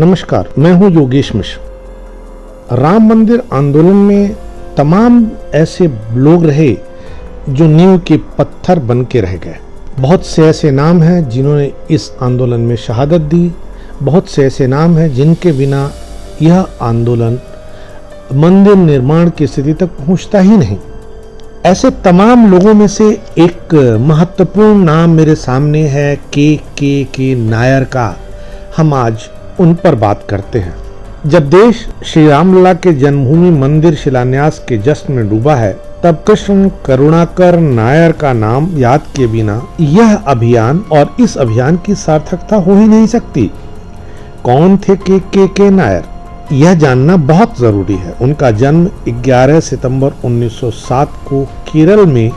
नमस्कार, मैं हूं योगेश मिश्र। राम मंदिर आंदोलन में तमाम ऐसे लोग रहे जो नींव के पत्थर बन के रह गए। बहुत से ऐसे नाम हैं जिन्होंने इस आंदोलन में शहादत दी। बहुत से ऐसे नाम हैं जिनके बिना यह आंदोलन मंदिर निर्माण की स्थिति तक पहुंचता ही नहीं। ऐसे तमाम लोगों में से एक महत्वपूर्ण नाम मेरे सामने है के नायर का। हम आज उन पर बात करते हैं। जब देश श्री रामलला के जन्मभूमि मंदिर शिलान्यास के जश्न में डूबा है, तब कृष्ण करुणाकर नायर का नाम याद किए बिना यह अभियान और इस अभियान की सार्थकता हो ही नहीं सकती। कौन थे के नायर, यह जानना बहुत जरूरी है। उनका जन्म 11 सितंबर 1907 को केरल में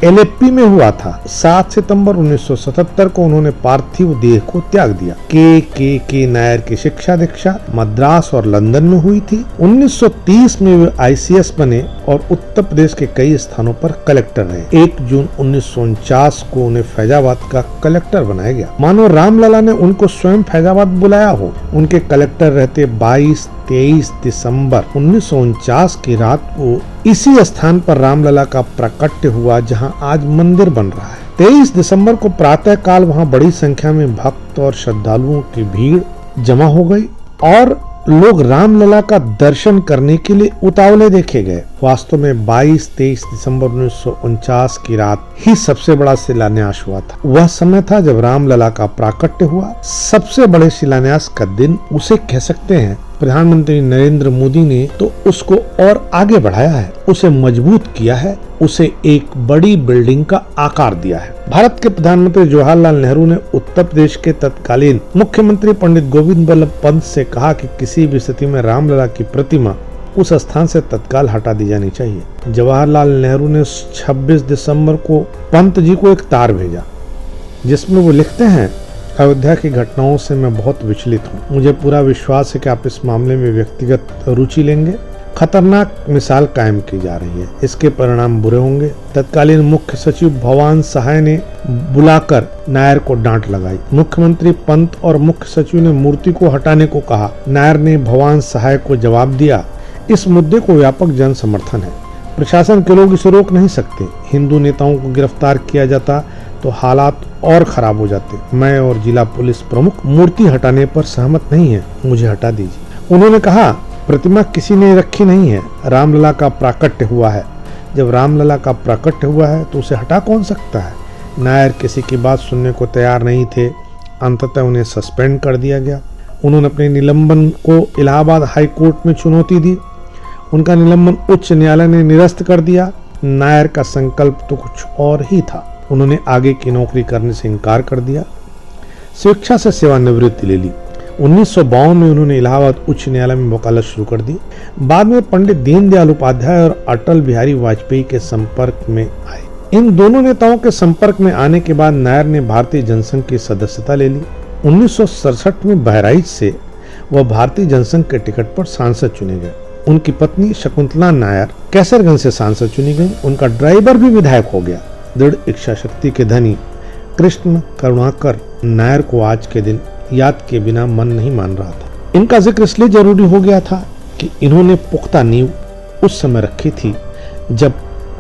एलेप्पी में हुआ था। 7 सितंबर 1977 को उन्होंने पार्थिव देह को त्याग दिया। के नायर की शिक्षा दीक्षा मद्रास और लंदन में हुई थी। 1930 में वे ICS बने और उत्तर प्रदेश के कई स्थानों पर कलेक्टर रहे। 1 जून 1949 को उन्हें फैजाबाद का कलेक्टर बनाया गया, मानो रामलला ने उनको स्वयं फैजाबाद बुलाया हो। उनके कलेक्टर रहते 22-23 दिसंबर 1949 की रात को इसी स्थान पर रामलला का प्राकट्य हुआ जहां आज मंदिर बन रहा है। 23 दिसंबर को प्रातः काल वहां बड़ी संख्या में भक्त और श्रद्धालुओं की भीड़ जमा हो गई और लोग रामलला का दर्शन करने के लिए उतावले देखे गए। वास्तव में 22-23 दिसंबर 1949 की रात ही सबसे बड़ा शिलान्यास हुआ था। वह समय था जब रामलला का प्राकट्य हुआ। सबसे बड़े शिलान्यास का दिन उसे कह सकते हैं। प्रधानमंत्री नरेंद्र मोदी ने तो उसको और आगे बढ़ाया है, उसे मजबूत किया है, उसे एक बड़ी बिल्डिंग का आकार दिया है। भारत के प्रधानमंत्री जवाहरलाल नेहरू ने उत्तर प्रदेश के तत्कालीन मुख्यमंत्री पंडित गोविंद बल्लभ पंत से कहा कि किसी भी स्थिति में रामलला की प्रतिमा उस स्थान से तत्काल हटा दी जानी चाहिए। जवाहरलाल नेहरू ने 26 दिसंबर को पंत जी को एक तार भेजा जिसमें वो लिखते हैं, अयोध्या की घटनाओं से मैं बहुत विचलित हूँ। मुझे पूरा विश्वास है कि आप इस मामले में व्यक्तिगत रुचि लेंगे। खतरनाक मिसाल कायम की जा रही है, इसके परिणाम बुरे होंगे। तत्कालीन मुख्य सचिव भवान सहाय ने बुलाकर नायर को डांट लगाई। मुख्यमंत्री पंत और मुख्य सचिव ने मूर्ति को हटाने को कहा। नायर ने भवान सहाय को जवाब दिया, इस मुद्दे को व्यापक जन समर्थन है, प्रशासन के लोग इसे रोक नहीं सकते। हिंदू नेताओं को गिरफ्तार किया जाता तो हालात और खराब हो जाते। मैं और जिला पुलिस प्रमुख मूर्ति हटाने पर सहमत नहीं है, मुझे हटा दीजिए। उन्होंने कहा, प्रतिमा किसी ने रखी नहीं है, रामलला का प्राकट्य हुआ है। जब रामलला का प्राकट्य हुआ है तो उसे हटा कौन सकता है। नायर किसी की बात सुनने को तैयार नहीं थे। अंततः उन्हें सस्पेंड कर दिया गया। उन्होंने अपने निलंबन को इलाहाबाद हाई कोर्ट में चुनौती दी। उनका निलंबन उच्च न्यायालय ने निरस्त कर दिया। नायर का संकल्प तो कुछ और ही था। उन्होंने आगे की नौकरी करने से इनकार कर दिया, शिक्षा से सेवानिवृत्ति ले ली। 1952 में उन्होंने इलाहाबाद उच्च न्यायालय में वकालत शुरू कर दी। बाद में पंडित दीनदयाल उपाध्याय और अटल बिहारी वाजपेयी के संपर्क में आए। इन दोनों नेताओं के संपर्क में आने के बाद नायर ने भारतीय जनसंघ की सदस्यता ले ली। 1967 में बहराइच से वह भारतीय जनसंघ के टिकट पर सांसद चुने गए। उनकी पत्नी शकुंतला नायर कैसरगंज से सांसद चुनी गई। उनका ड्राइवर भी विधायक हो गया। दृढ़ इच्छा शक्ति के धनी कृष्ण करुणाकर नायर को आज के दिन याद के बिना मन नहीं मान रहा था। इनका जिक्र इसलिए जरूरी हो गया था कि इन्होंने पुख्ता नींव उस समय रखी थी जब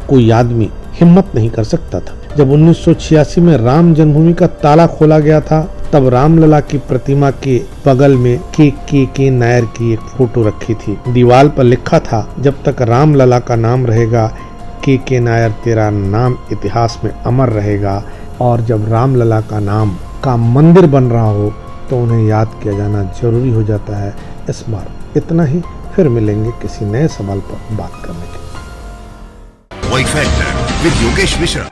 कोई आदमी हिम्मत नहीं कर सकता था। जब 1986 में राम जन्मभूमि का ताला खोला गया था, तब रामलला की प्रतिमा के बगल में के नायर की एक फोटो रखी थी। दीवार पर लिखा था, जब तक रामलला का नाम रहेगा के नायर, तेरा नाम इतिहास में अमर रहेगा। और जब रामलला का नाम का मंदिर बन रहा हो तो उन्हें याद किया जाना जरूरी हो जाता है। इस बार इतना ही, फिर मिलेंगे किसी नए सवाल पर बात करने के लिए। Y factor with Yogesh Mishra.